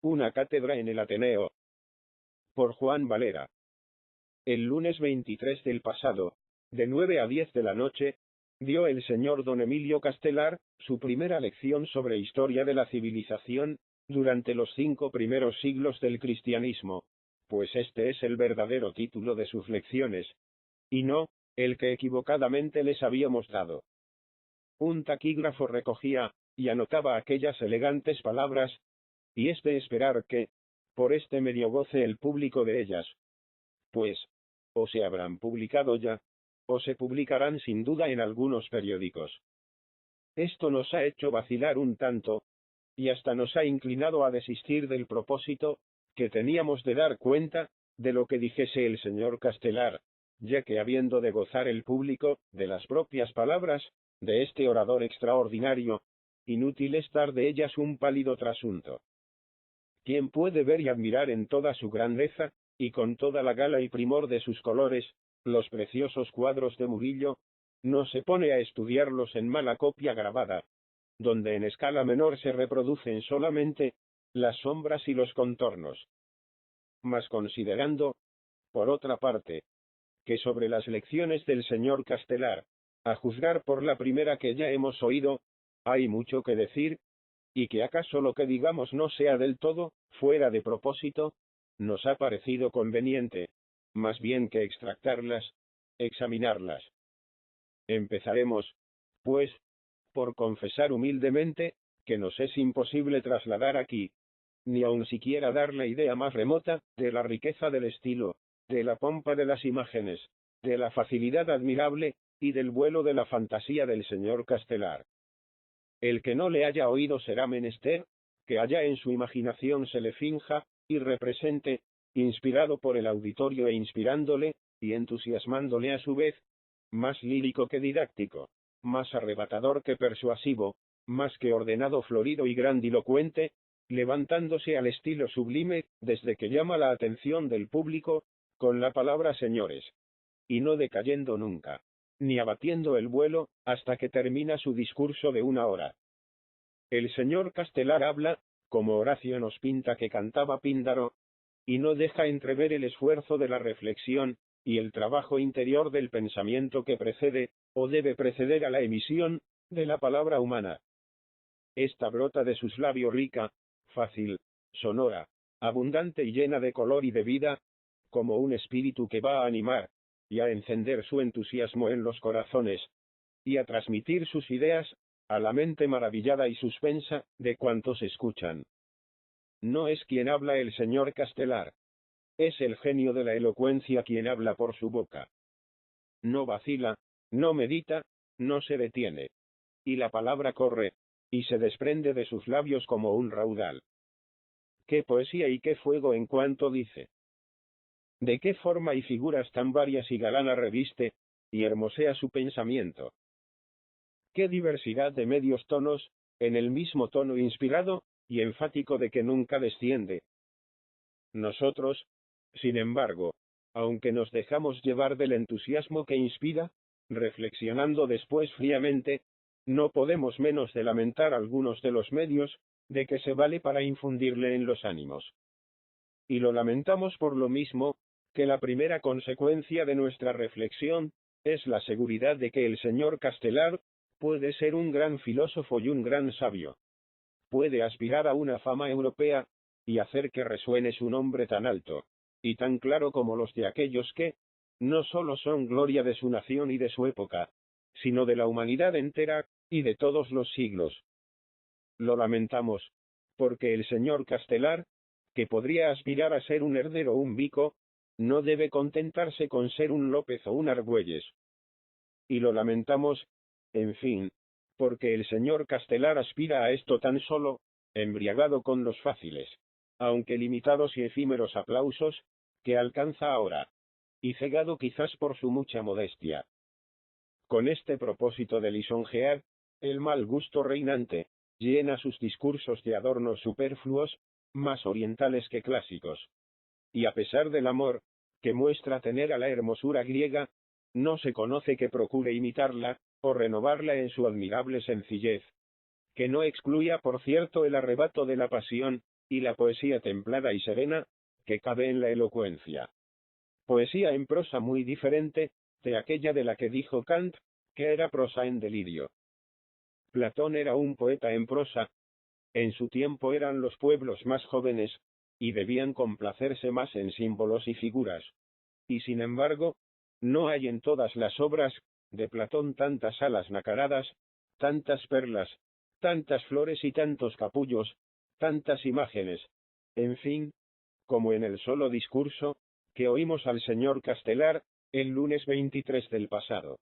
Una cátedra en el Ateneo. Por Juan Valera. El lunes 23 del pasado, de 9 a 10 de la noche, dio el señor don Emilio Castelar su primera lección sobre historia de la civilización, durante los 5 primeros siglos del cristianismo, pues este es el verdadero título de sus lecciones, y no el que equivocadamente les habíamos dado. Un taquígrafo recogía y anotaba aquellas elegantes palabras, y es de esperar que, por este medio goce el público de ellas. Pues, o se habrán publicado ya, o se publicarán sin duda en algunos periódicos. Esto nos ha hecho vacilar un tanto, y hasta nos ha inclinado a desistir del propósito que teníamos de dar cuenta de lo que dijese el señor Castelar, ya que habiendo de gozar el público de las propias palabras de este orador extraordinario, inútil es dar de ellas un pálido trasunto. ¿Quién puede ver y admirar en toda su grandeza, y con toda la gala y primor de sus colores, los preciosos cuadros de Murillo, no se pone a estudiarlos en mala copia grabada, donde en escala menor se reproducen solamente las sombras y los contornos? Mas considerando, por otra parte, que sobre las lecciones del señor Castelar, a juzgar por la primera que ya hemos oído, hay mucho que decir, y que acaso lo que digamos no sea del todo fuera de propósito, nos ha parecido conveniente, más bien que extractarlas, examinarlas. Empezaremos, pues, por confesar humildemente, que nos es imposible trasladar aquí, ni aun siquiera dar la idea más remota, de la riqueza del estilo, de la pompa de las imágenes, de la facilidad admirable, y del vuelo de la fantasía del señor Castelar. El que no le haya oído será menester que allá en su imaginación se le finja y represente, inspirado por el auditorio e inspirándole, y entusiasmándole a su vez, más lírico que didáctico, más arrebatador que persuasivo, más que ordenado, florido y grandilocuente, levantándose al estilo sublime, desde que llama la atención del público, con la palabra señores, y no decayendo nunca, ni abatiendo el vuelo, hasta que termina su discurso de 1 hora. El señor Castelar habla, como Horacio nos pinta que cantaba Píndaro, y no deja entrever el esfuerzo de la reflexión, y el trabajo interior del pensamiento que precede, o debe preceder a la emisión, de la palabra humana. Esta brota de sus labios rica, fácil, sonora, abundante y llena de color y de vida, como un espíritu que va a animar, y a encender su entusiasmo en los corazones, y a transmitir sus ideas, a la mente maravillada y suspensa, de cuantos escuchan. No es quien habla el señor Castelar. Es el genio de la elocuencia quien habla por su boca. No vacila, no medita, no se detiene. Y la palabra corre, y se desprende de sus labios como un raudal. Qué poesía y qué fuego en cuanto dice. De qué forma y figuras tan varias y galana reviste, y hermosea su pensamiento. Qué diversidad de medios tonos, en el mismo tono inspirado y enfático de que nunca desciende. Nosotros, sin embargo, aunque nos dejamos llevar del entusiasmo que inspira, reflexionando después fríamente, no podemos menos de lamentar algunos de los medios de que se vale para infundirle en los ánimos. Y lo lamentamos por lo mismo, que la primera consecuencia de nuestra reflexión es la seguridad de que el señor Castelar puede ser un gran filósofo y un gran sabio. Puede aspirar a una fama europea, y hacer que resuene su nombre tan alto y tan claro como los de aquellos que, no solo son gloria de su nación y de su época, sino de la humanidad entera, y de todos los siglos. Lo lamentamos, porque el señor Castelar, que podría aspirar a ser un Herder o un Vico, no debe contentarse con ser un López o un Argüelles. Y lo lamentamos, en fin, porque el señor Castelar aspira a esto tan solo, embriagado con los fáciles, aunque limitados y efímeros aplausos, que alcanza ahora, y cegado quizás por su mucha modestia. Con este propósito de lisonjear el mal gusto reinante, llena sus discursos de adornos superfluos, más orientales que clásicos. Y a pesar del amor que muestra tener a la hermosura griega, no se conoce que procure imitarla, o renovarla en su admirable sencillez, que no excluya por cierto el arrebato de la pasión, y la poesía templada y serena, que cabe en la elocuencia. Poesía en prosa muy diferente de aquella de la que dijo Kant, que era prosa en delirio. Platón era un poeta en prosa. En su tiempo eran los pueblos más jóvenes, y debían complacerse más en símbolos y figuras. Y sin embargo, no hay en todas las obras de Platón tantas alas nacaradas, tantas perlas, tantas flores y tantos capullos, tantas imágenes, en fin, como en el solo discurso que oímos al señor Castelar el lunes 23 del pasado.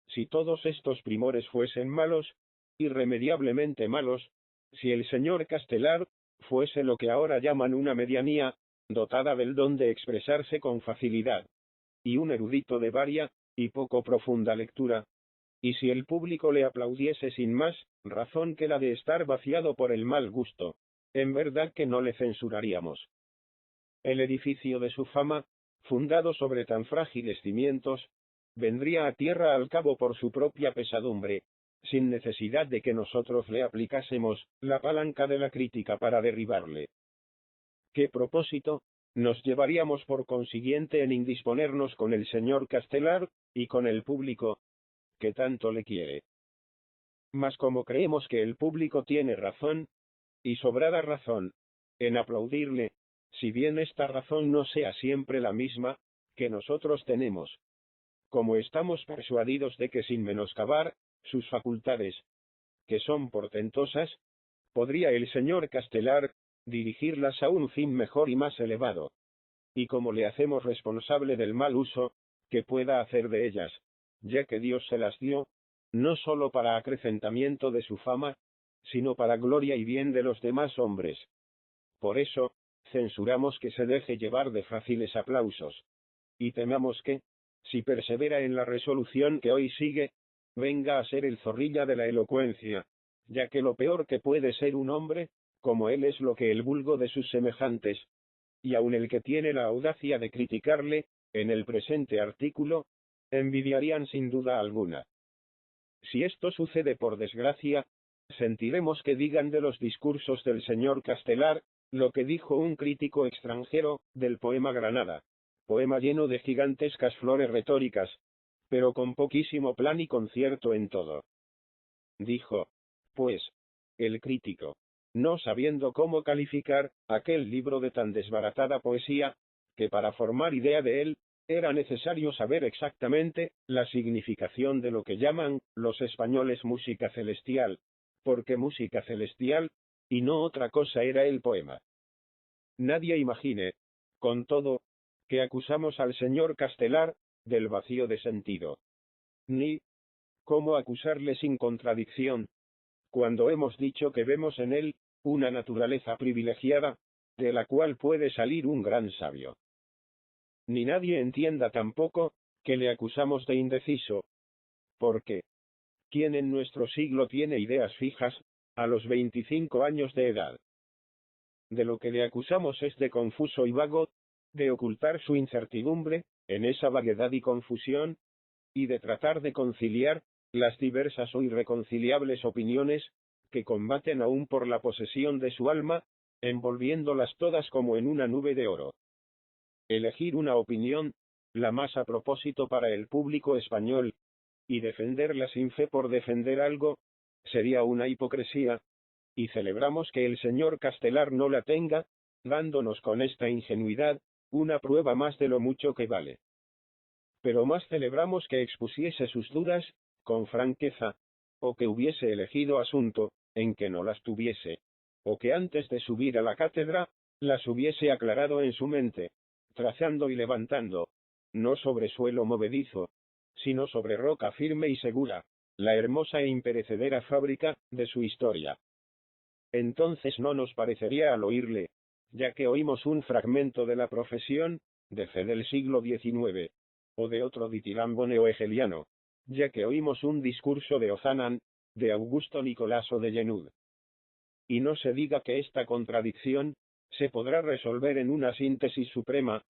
Si todos estos primores fuesen malos, irremediablemente malos, si el señor Castelar fuese lo que ahora llaman una medianía, dotada del don de expresarse con facilidad, y un erudito de varia y poco profunda lectura, y si el público le aplaudiese sin más razón que la de estar vaciado por el mal gusto, en verdad que no le censuraríamos. El edificio de su fama, fundado sobre tan frágiles cimientos, vendría a tierra al cabo por su propia pesadumbre, sin necesidad de que nosotros le aplicásemos la palanca de la crítica para derribarle. ¿Qué propósito nos llevaríamos por consiguiente en indisponernos con el señor Castelar y con el público que tanto le quiere? Mas como creemos que el público tiene razón, y sobrada razón, en aplaudirle, si bien esta razón no sea siempre la misma que nosotros tenemos, como estamos persuadidos de que sin menoscabar sus facultades, que son portentosas, podría el señor Castelar dirigirlas a un fin mejor y más elevado, y como le hacemos responsable del mal uso que pueda hacer de ellas, ya que Dios se las dio, no sólo para acrecentamiento de su fama, sino para gloria y bien de los demás hombres. Por eso, censuramos que se deje llevar de fáciles aplausos, y temamos que, si persevera en la resolución que hoy sigue, venga a ser el zorrilla de la elocuencia, ya que lo peor que puede ser un hombre, como él es lo que el vulgo de sus semejantes, y aun el que tiene la audacia de criticarle, en el presente artículo, envidiarían sin duda alguna. Si esto sucede por desgracia, sentiremos que digan de los discursos del señor Castelar, lo que dijo un crítico extranjero del poema Granada, poema lleno de gigantescas flores retóricas, pero con poquísimo plan y concierto en todo. Dijo, pues, el crítico, no sabiendo cómo calificar aquel libro de tan desbaratada poesía, que para formar idea de él, era necesario saber exactamente la significación de lo que llaman los españoles música celestial, porque música celestial, y no otra cosa era el poema. Nadie imagine, con todo, que acusamos al señor Castelar del vacío de sentido. Ni, cómo acusarle sin contradicción, cuando hemos dicho que vemos en él una naturaleza privilegiada, de la cual puede salir un gran sabio. Ni nadie entienda tampoco que le acusamos de indeciso, porque ¿quién en nuestro siglo tiene ideas fijas a los 25 años de edad? De lo que le acusamos es de confuso y vago, de ocultar su incertidumbre en esa vaguedad y confusión, y de tratar de conciliar las diversas o irreconciliables opiniones que combaten aún por la posesión de su alma, envolviéndolas todas como en una nube de oro. Elegir una opinión, la más a propósito para el público español, y defenderla sin fe por defender algo, sería una hipocresía, y celebramos que el señor Castelar no la tenga, dándonos con esta ingenuidad una prueba más de lo mucho que vale. Pero más celebramos que expusiese sus dudas con franqueza, o que hubiese elegido asunto en que no las tuviese, o que antes de subir a la cátedra, las hubiese aclarado en su mente, trazando y levantando, no sobre suelo movedizo, sino sobre roca firme y segura, la hermosa e imperecedera fábrica de su historia. Entonces no nos parecería al oírle, ya que oímos un fragmento de la profesión de fe del siglo XIX, o de otro ditirambo neohegeliano, ya que oímos un discurso de Ozanam, de Augusto Nicolás o de Yenud. Y no se diga que esta contradicción se podrá resolver en una síntesis suprema,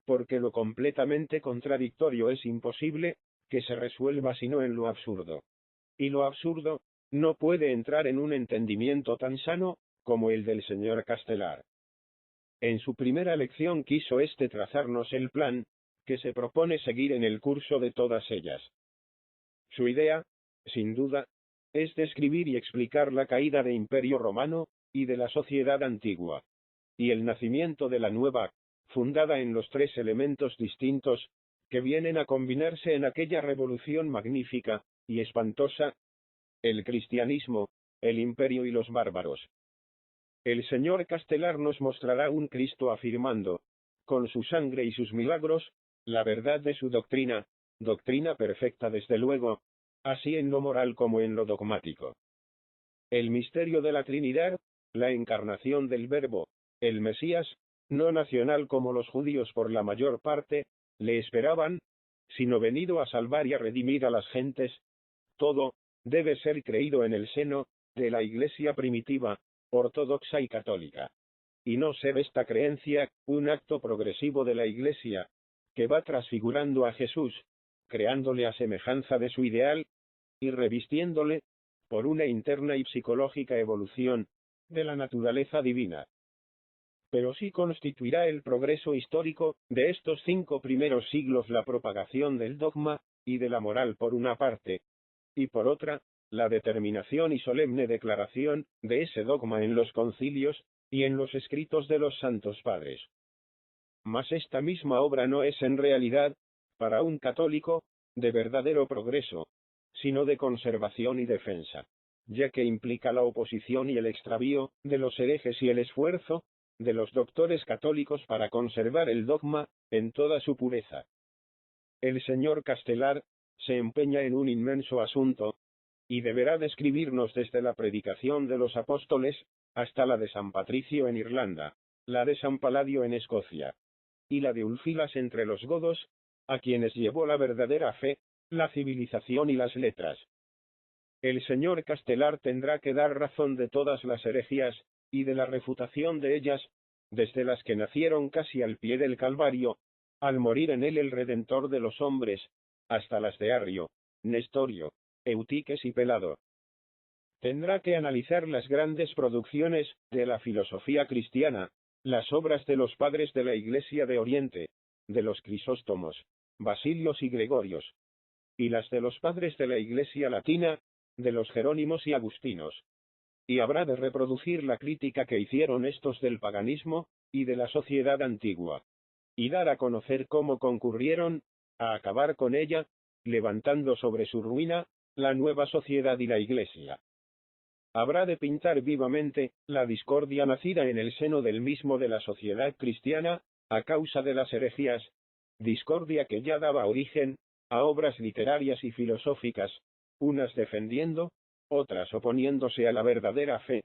porque lo completamente contradictorio es imposible que se resuelva sino en lo absurdo. Y lo absurdo no puede entrar en un entendimiento tan sano como el del señor Castelar. En su primera lección quiso trazarnos el plan que se propone seguir en el curso de todas ellas. Su idea, sin duda, es describir y explicar la caída del Imperio Romano y de la sociedad antigua, y el nacimiento de la nueva, fundada en los tres elementos distintos que vienen a combinarse en aquella revolución magnífica y espantosa: el cristianismo, el imperio y los bárbaros. El señor Castelar nos mostrará un Cristo afirmando, con su sangre y sus milagros, la verdad de su doctrina perfecta desde luego, así en lo moral como en lo dogmático. El misterio de la Trinidad, la encarnación del Verbo, el Mesías, no nacional como los judíos por la mayor parte le esperaban, sino venido a salvar y a redimir a las gentes, todo debe ser creído en el seno de la Iglesia primitiva, ortodoxa y católica. Y no ser esta creencia un acto progresivo de la Iglesia, que va transfigurando a Jesús, creándole a semejanza de su ideal, y revistiéndole, por una interna y psicológica evolución, de la naturaleza divina. Pero sí constituirá el progreso histórico de estos 5 primeros siglos la propagación del dogma y de la moral por una parte, y por otra, la determinación y solemne declaración de ese dogma en los concilios y en los escritos de los santos padres. Mas esta misma obra no es en realidad, para un católico, de verdadero progreso, sino de conservación y defensa, ya que implica la oposición y el extravío de los herejes y el esfuerzo de los doctores católicos para conservar el dogma en toda su pureza. El señor Castelar se empeña en un inmenso asunto, y deberá describirnos desde la predicación de los apóstoles hasta la de San Patricio en Irlanda, la de San Paladio en Escocia, y la de Ulfilas entre los godos, a quienes llevó la verdadera fe, la civilización y las letras. El señor Castelar tendrá que dar razón de todas las herejías, y de la refutación de ellas, desde las que nacieron casi al pie del Calvario, al morir en él el Redentor de los hombres, hasta las de Arrio, Nestorio, Eutiques y Pelado. Tendrá que analizar las grandes producciones de la filosofía cristiana, las obras de los padres de la Iglesia de Oriente, de los Crisóstomos, Basilios y Gregorios, y las de los padres de la Iglesia latina, de los Jerónimos y Agustinos. Y habrá de reproducir la crítica que hicieron estos del paganismo y de la sociedad antigua, y dar a conocer cómo concurrieron a acabar con ella, levantando sobre su ruina la nueva sociedad y la Iglesia. Habrá de pintar vivamente la discordia nacida en el seno del mismo de la sociedad cristiana, a causa de las herejías, discordia que ya daba origen a obras literarias y filosóficas, unas defendiendo, otras oponiéndose a la verdadera fe,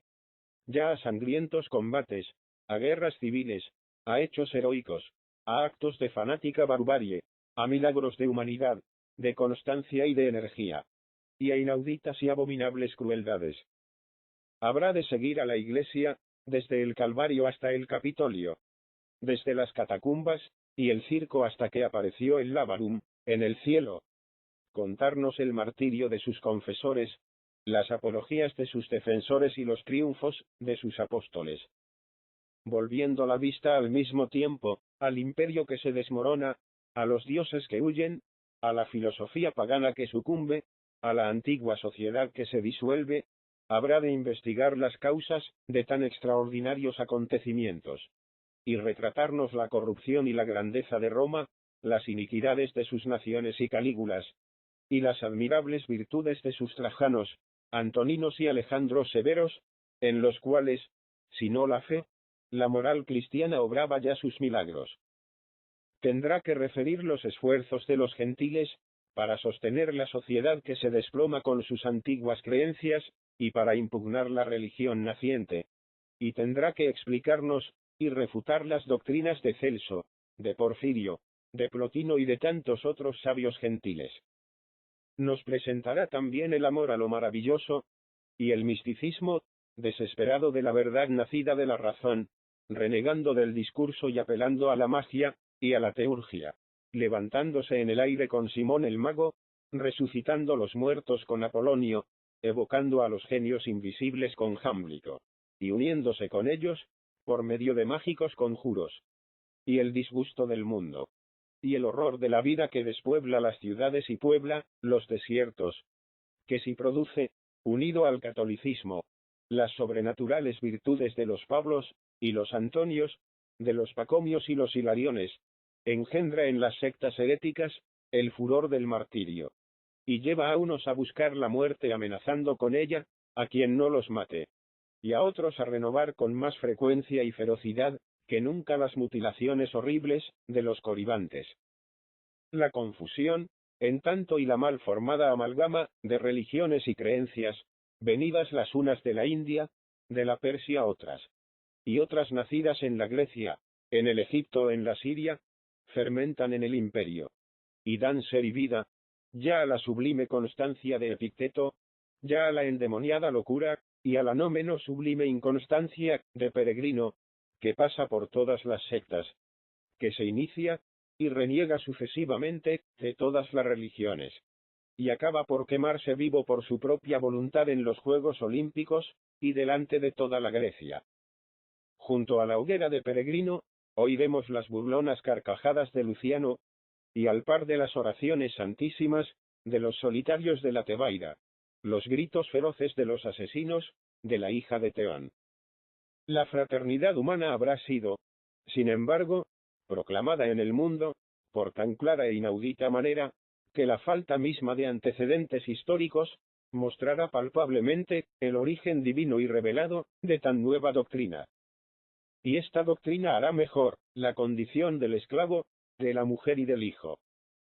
ya a sangrientos combates, a guerras civiles, a hechos heroicos, a actos de fanática barbarie, a milagros de humanidad, de constancia y de energía, y a inauditas y abominables crueldades. Habrá de seguir a la Iglesia, desde el Calvario hasta el Capitolio, desde las catacumbas y el circo hasta que apareció el Lábarum, en el cielo. Contarnos el martirio de sus confesores, las apologías de sus defensores y los triunfos de sus apóstoles. Volviendo la vista al mismo tiempo, al imperio que se desmorona, a los dioses que huyen, a la filosofía pagana que sucumbe, a la antigua sociedad que se disuelve, habrá de investigar las causas de tan extraordinarios acontecimientos, y retratarnos la corrupción y la grandeza de Roma, las iniquidades de sus naciones y Calígulas, y las admirables virtudes de sus Trajanos, Antoninos y Alejandros severos, en los cuales, si no la fe, la moral cristiana obraba ya sus milagros. Tendrá que referir los esfuerzos de los gentiles, para sostener la sociedad que se desploma con sus antiguas creencias, y para impugnar la religión naciente. Y tendrá que explicarnos y refutar las doctrinas de Celso, de Porfirio, de Plotino y de tantos otros sabios gentiles. Nos presentará también el amor a lo maravilloso, y el misticismo, desesperado de la verdad nacida de la razón, renegando del discurso y apelando a la magia y a la teurgia, levantándose en el aire con Simón el mago, resucitando los muertos con Apolonio, evocando a los genios invisibles con Jámblico, y uniéndose con ellos, por medio de mágicos conjuros, y el disgusto del mundo, y el horror de la vida que despuebla las ciudades y puebla los desiertos, que si produce, unido al catolicismo, las sobrenaturales virtudes de los Pablos y los Antonios, de los Pacomios y los Hilariones, engendra en las sectas heréticas el furor del martirio, y lleva a unos a buscar la muerte amenazando con ella a quien no los mate, y a otros a renovar con más frecuencia y ferocidad que nunca las mutilaciones horribles de los coribantes. La confusión, en tanto y la mal formada amalgama de religiones y creencias, venidas las unas de la India, de la Persia otras, y otras nacidas en la Grecia, en el Egipto o en la Siria, fermentan en el imperio, y dan ser y vida, ya a la sublime constancia de Epicteto, ya a la endemoniada locura, y a la no menos sublime inconstancia de Peregrino, que pasa por todas las sectas, que se inicia, y reniega sucesivamente, de todas las religiones, y acaba por quemarse vivo por su propia voluntad en los Juegos Olímpicos, y delante de toda la Grecia. Junto a la hoguera de Peregrino, oiremos las burlonas carcajadas de Luciano, y al par de las oraciones santísimas, de los solitarios de la Tebaida, los gritos feroces de los asesinos, de la hija de Teón. La fraternidad humana habrá sido, sin embargo, proclamada en el mundo, por tan clara e inaudita manera, que la falta misma de antecedentes históricos, mostrará palpablemente el origen divino y revelado de tan nueva doctrina. Y esta doctrina hará mejor la condición del esclavo, de la mujer y del hijo,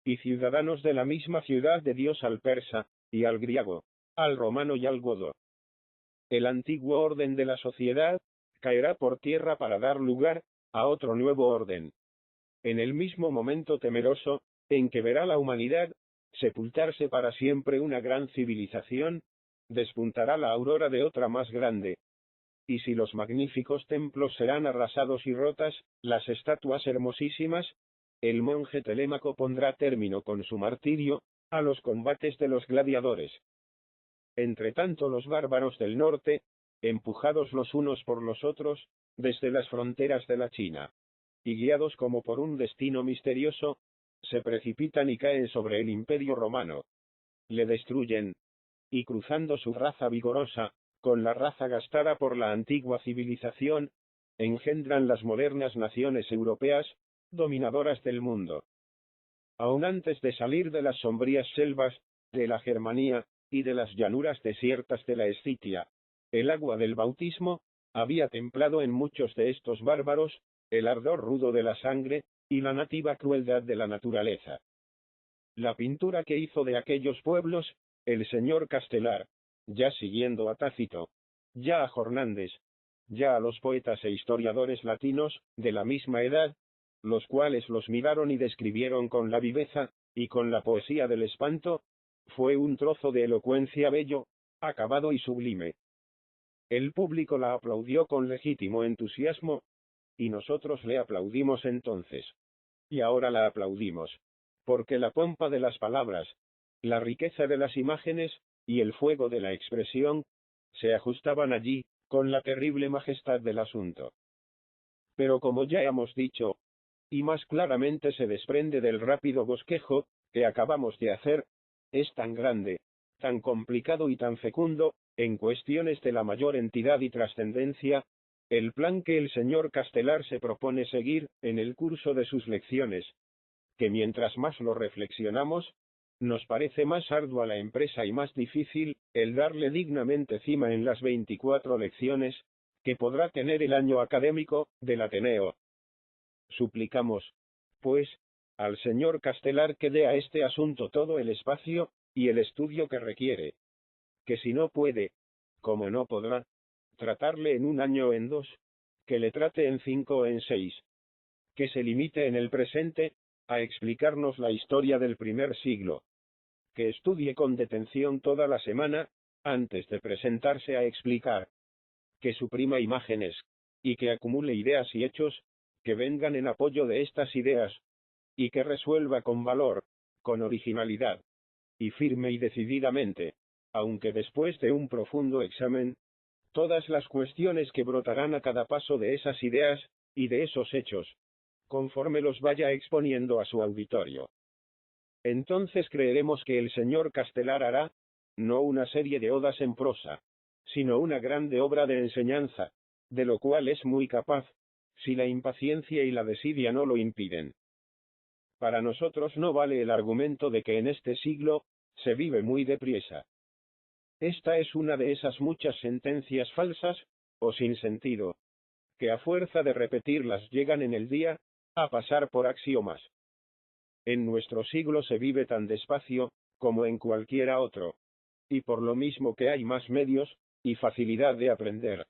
y ciudadanos de la misma ciudad de Dios al persa, y al griego, al romano y al godo. El antiguo orden de la sociedad caerá por tierra para dar lugar a otro nuevo orden. En el mismo momento temeroso, en que verá la humanidad sepultarse para siempre una gran civilización, despuntará la aurora de otra más grande. Y si los magníficos templos serán arrasados y rotas, las estatuas hermosísimas, el monje Telémaco pondrá término con su martirio a los combates de los gladiadores. Entretanto los bárbaros del norte, empujados los unos por los otros, desde las fronteras de la China, y guiados como por un destino misterioso, se precipitan y caen sobre el imperio romano. Le destruyen, y cruzando su raza vigorosa, con la raza gastada por la antigua civilización, engendran las modernas naciones europeas, dominadoras del mundo. Aun antes de salir de las sombrías selvas de la Germanía y de las llanuras desiertas de la Escitia, el agua del bautismo había templado en muchos de estos bárbaros el ardor rudo de la sangre y la nativa crueldad de la naturaleza. La pintura que hizo de aquellos pueblos el señor Castelar, ya siguiendo a Tácito, ya a Jornandes, ya a los poetas e historiadores latinos de la misma edad, los cuales los miraron y describieron con la viveza y con la poesía del espanto, fue un trozo de elocuencia bello, acabado y sublime. El público la aplaudió con legítimo entusiasmo, y nosotros le aplaudimos entonces. Y ahora la aplaudimos, porque la pompa de las palabras, la riqueza de las imágenes, y el fuego de la expresión, se ajustaban allí, con la terrible majestad del asunto. Pero como ya hemos dicho, y más claramente se desprende del rápido bosquejo que acabamos de hacer, es tan grande, tan complicado y tan fecundo, en cuestiones de la mayor entidad y trascendencia, el plan que el señor Castelar se propone seguir en el curso de sus lecciones, que mientras más lo reflexionamos, nos parece más ardua la empresa y más difícil el darle dignamente cima en las 24 lecciones que podrá tener el año académico del Ateneo. Suplicamos, pues, al señor Castelar que dé a este asunto todo el espacio y el estudio que requiere, que si no puede, como no podrá, tratarle en un año o en dos, que le trate en 5 o en 6, que se limite en el presente a explicarnos la historia del primer siglo, que estudie con detención toda la semana, antes de presentarse a explicar, que suprima imágenes, y que acumule ideas y hechos, que vengan en apoyo de estas ideas, y que resuelva con valor, con originalidad, y firme y decididamente, aunque después de un profundo examen, todas las cuestiones que brotarán a cada paso de esas ideas, y de esos hechos, conforme los vaya exponiendo a su auditorio. Entonces creeremos que el señor Castelar hará, no una serie de odas en prosa, sino una grande obra de enseñanza, de lo cual es muy capaz, si la impaciencia y la desidia no lo impiden. Para nosotros no vale el argumento de que en este siglo se vive muy deprisa. Esta es una de esas muchas sentencias falsas, o sin sentido, que a fuerza de repetirlas llegan en el día a pasar por axiomas. En nuestro siglo se vive tan despacio como en cualquiera otro, y por lo mismo que hay más medios y facilidad de aprender,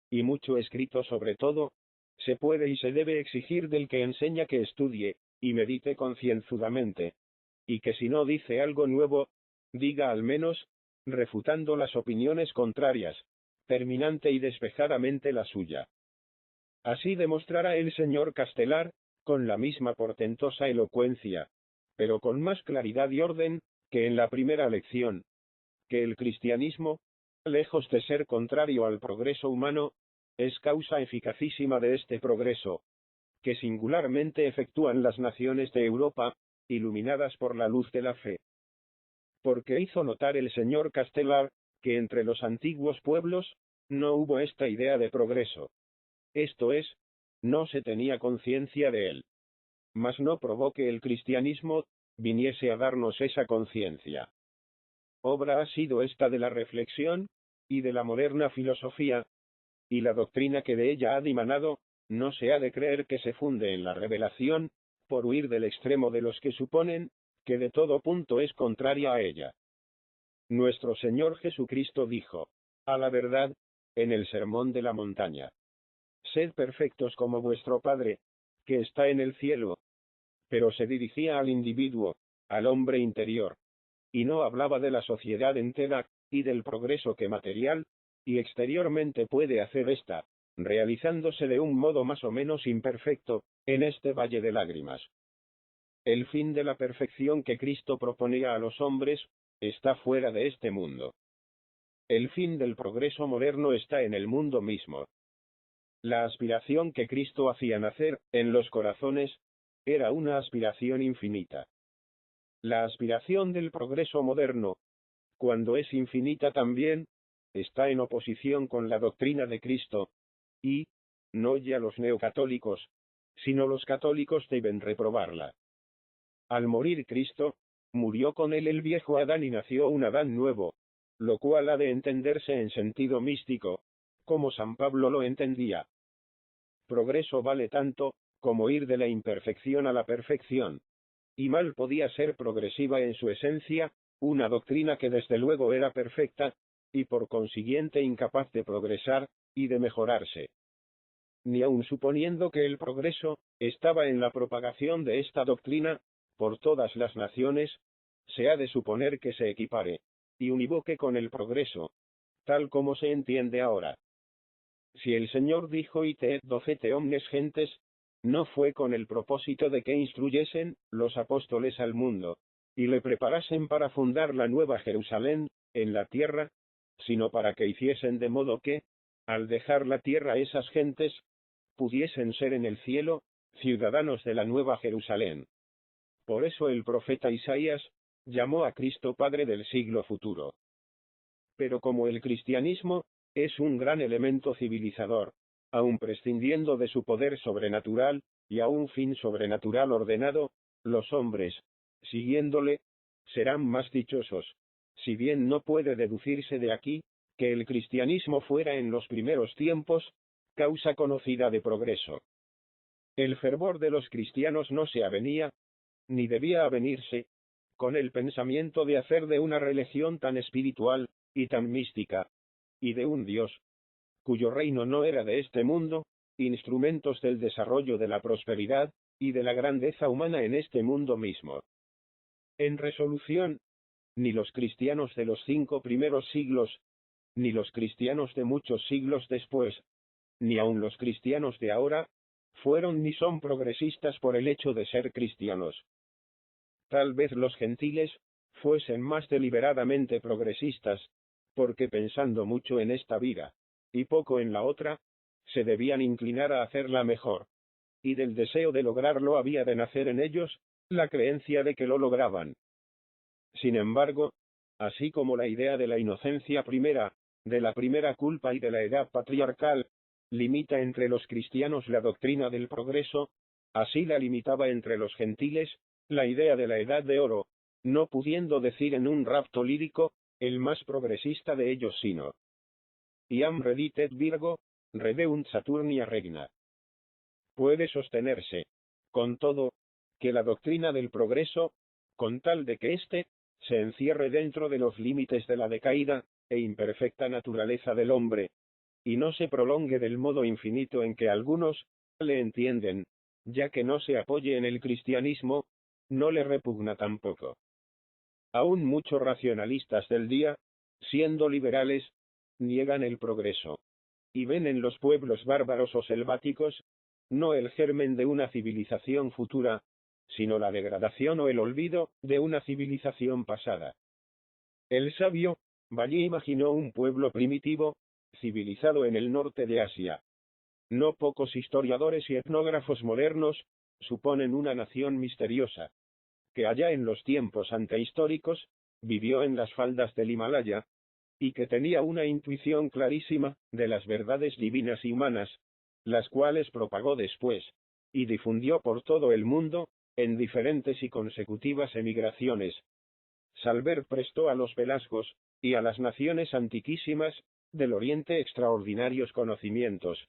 y mucho escrito sobre todo, se puede y se debe exigir del que enseña que estudie y medite concienzudamente, y que si no dice algo nuevo, diga al menos, refutando las opiniones contrarias, terminante y despejadamente la suya. Así demostrará el señor Castelar, con la misma portentosa elocuencia, pero con más claridad y orden, que en la primera lección, que el cristianismo, lejos de ser contrario al progreso humano, es causa eficacísima de este progreso, que singularmente efectúan las naciones de Europa, iluminadas por la luz de la fe. Porque hizo notar el señor Castelar, que entre los antiguos pueblos, no hubo esta idea de progreso. Esto es, no se tenía conciencia de él. Mas no probó que el cristianismo viniese a darnos esa conciencia. Obra ha sido esta de la reflexión, y de la moderna filosofía, y la doctrina que de ella ha dimanado, no se ha de creer que se funde en la revelación, por huir del extremo de los que suponen, que de todo punto es contraria a ella. Nuestro Señor Jesucristo dijo, a la verdad, en el Sermón de la Montaña: Sed perfectos como vuestro Padre, que está en el cielo. Pero se dirigía al individuo, al hombre interior, y no hablaba de la sociedad entera, y del progreso que material y exteriormente puede hacer ésta, realizándose de un modo más o menos imperfecto, en este valle de lágrimas. El fin de la perfección que Cristo proponía a los hombres, está fuera de este mundo. El fin del progreso moderno está en el mundo mismo. La aspiración que Cristo hacía nacer en los corazones, era una aspiración infinita. La aspiración del progreso moderno, cuando es infinita también, está en oposición con la doctrina de Cristo, y, no ya los neocatólicos, sino los católicos deben reprobarla. Al morir Cristo, murió con él el viejo Adán y nació un Adán nuevo, lo cual ha de entenderse en sentido místico, como San Pablo lo entendía. Progreso vale tanto, como ir de la imperfección a la perfección. Y mal podía ser progresiva en su esencia, una doctrina que desde luego era perfecta, y por consiguiente incapaz de progresar, y de mejorarse. Ni aun suponiendo que el progreso estaba en la propagación de esta doctrina, por todas las naciones, se ha de suponer que se equipare, y univoque con el progreso, tal como se entiende ahora. Si el Señor dijo ite docete omnes gentes, no fue con el propósito de que instruyesen los apóstoles al mundo, y le preparasen para fundar la nueva Jerusalén, en la tierra, sino para que hiciesen de modo que, al dejar la tierra esas gentes, pudiesen ser en el cielo, ciudadanos de la nueva Jerusalén. Por eso el profeta Isaías llamó a Cristo Padre del siglo futuro. Pero como el cristianismo es un gran elemento civilizador, aun prescindiendo de su poder sobrenatural, y a un fin sobrenatural ordenado, los hombres, siguiéndole, serán más dichosos, si bien no puede deducirse de aquí, que el cristianismo fuera en los primeros tiempos, causa conocida de progreso. El fervor de los cristianos no se avenía, ni debía avenirse, con el pensamiento de hacer de una religión tan espiritual, y tan mística, y de un Dios, cuyo reino no era de este mundo, instrumentos del desarrollo de la prosperidad, y de la grandeza humana en este mundo mismo. En resolución, ni los cristianos de los 5 primeros siglos, ni los cristianos de muchos siglos después, ni aun los cristianos de ahora, fueron ni son progresistas por el hecho de ser cristianos. Tal vez los gentiles fuesen más deliberadamente progresistas, porque pensando mucho en esta vida, y poco en la otra, se debían inclinar a hacerla mejor. Y del deseo de lograrlo había de nacer en ellos la creencia de que lo lograban. Sin embargo, así como la idea de la inocencia primera, de la primera culpa y de la edad patriarcal, limita entre los cristianos la doctrina del progreso, así la limitaba entre los gentiles la idea de la edad de oro, no pudiendo decir en un rapto lírico, el más progresista de ellos sino: Iam reditet Virgo, redeunt Saturnia regna. Puede sostenerse, con todo, que la doctrina del progreso, con tal de que éste se encierre dentro de los límites de la decaída e imperfecta naturaleza del hombre, y no se prolongue del modo infinito en que algunos le entienden, ya que no se apoye en el cristianismo, no le repugna tampoco. Aún muchos racionalistas del día, siendo liberales, niegan el progreso, y ven en los pueblos bárbaros o selváticos, no el germen de una civilización futura, sino la degradación o el olvido de una civilización pasada. El sabio Valli imaginó un pueblo primitivo, civilizado en el norte de Asia. No pocos historiadores y etnógrafos modernos suponen una nación misteriosa, que allá en los tiempos antehistóricos vivió en las faldas del Himalaya, y que tenía una intuición clarísima de las verdades divinas y humanas, las cuales propagó después, y difundió por todo el mundo, en diferentes y consecutivas emigraciones. Salver prestó a los pelasgos, y a las naciones antiquísimas, del Oriente extraordinarios conocimientos,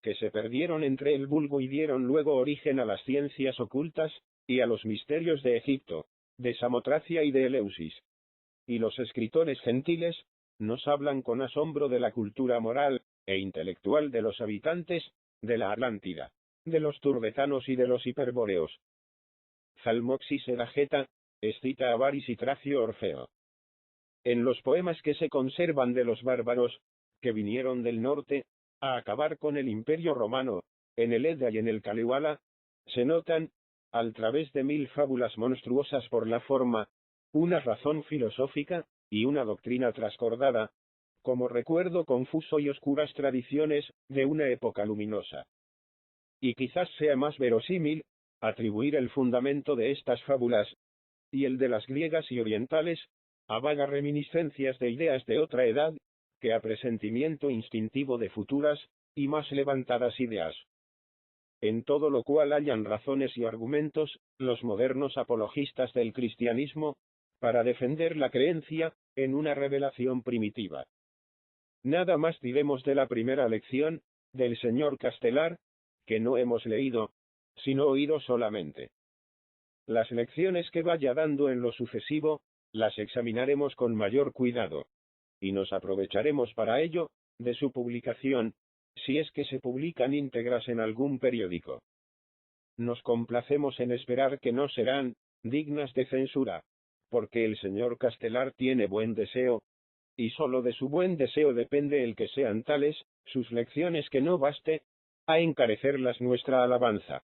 que se perdieron entre el vulgo y dieron luego origen a las ciencias ocultas, y a los misterios de Egipto, de Samotracia y de Eleusis. Y los escritores gentiles nos hablan con asombro de la cultura moral e intelectual de los habitantes de la Atlántida, de los turbetanos y de los hiperbóreos. Zalmoxis Edageta excita a Varis y Tracio Orfeo. En los poemas que se conservan de los bárbaros, que vinieron del norte, a acabar con el imperio romano, en el Edda y en el Kalevala, se notan, al través de 1000 fábulas monstruosas por la forma, una razón filosófica, y una doctrina trascordada, como recuerdo confuso y oscuras tradiciones de una época luminosa. Y quizás sea más verosímil atribuir el fundamento de estas fábulas, y el de las griegas y orientales, a vagas reminiscencias de ideas de otra edad, que a presentimiento instintivo de futuras y más levantadas ideas. En todo lo cual hallan razones y argumentos los modernos apologistas del cristianismo, para defender la creencia en una revelación primitiva. Nada más diremos de la primera lección del señor Castelar, que no hemos leído, sino oído solamente. Las lecciones que vaya dando en lo sucesivo, las examinaremos con mayor cuidado, y nos aprovecharemos para ello de su publicación, si es que se publican íntegras en algún periódico. Nos complacemos en esperar que no serán dignas de censura, porque el señor Castelar tiene buen deseo, y sólo de su buen deseo depende el que sean tales sus lecciones que no baste a encarecerlas nuestra alabanza.